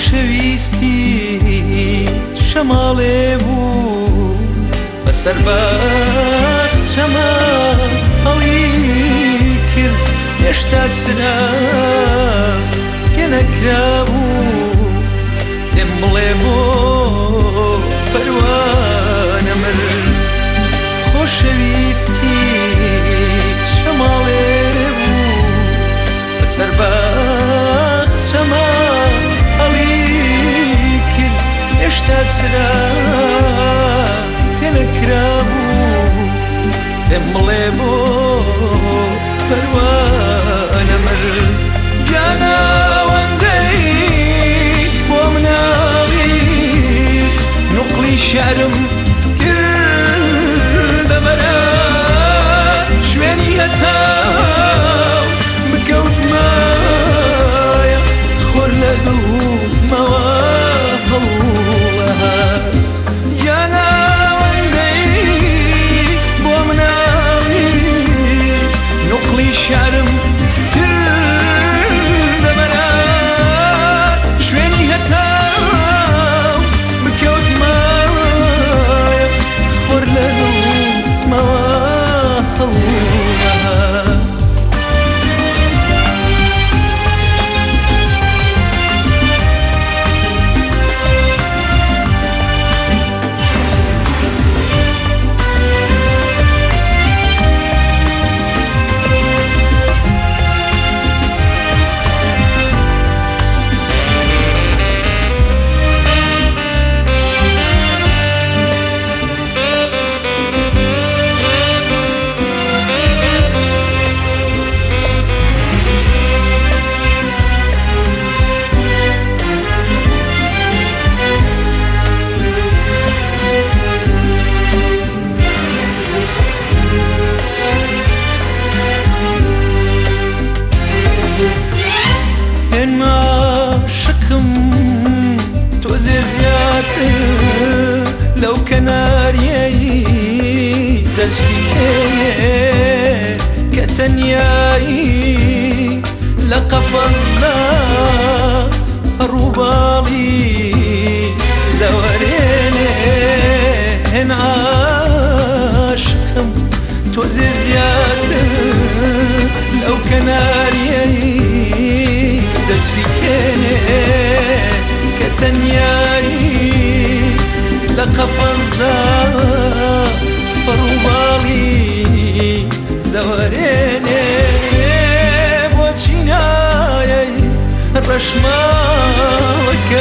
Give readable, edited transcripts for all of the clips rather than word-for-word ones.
خۆشەویستی شەماڵێ بوو بەسەر بەخچەمە هەڵی کرد هێشتا چرا پێ نەکرابوو دێم بڵێ بۆ پەروانە مرد خۆشەویستی شەماڵێ بوو بەسەر بەخچەمە هێشتا چرا پێ نەکرابوو پێم بڵێ بۆ پەروانە مرد گیاناوەندەی بۆ مناڵی نوقڵی شێعرم کردە بەرە شوێنی هەتاو بکەوتمایە خۆر لە دڵمەوە شعرم کردە بەرە شوێنی هەتاو بکەوتمایە خۆر لە دڵمەوە هەڵوومە لو كناريي دجلي كتنياي لقفزنا روبالي دوريني هن عاشقم توزي زيادة لو كناريي دجلي كتنياي لقفزنا روبالي دوريني بوچيناي رشمالك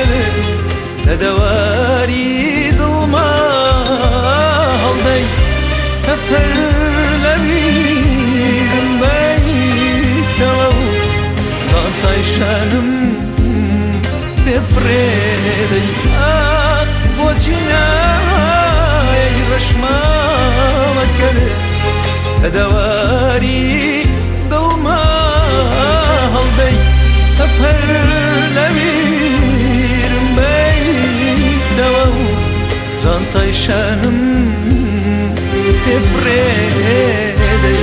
لدواري ظلما هڵدەی سەفەر لەبیرم بەیتەوە و جانتای شانم بفرێدەی بۆچی نایەی ڕەشماڵەکەر لەدەواری دڵما هەڵدەی سەفەر لەبیرم بەیتەوە و جانتای شانم بفرێدەی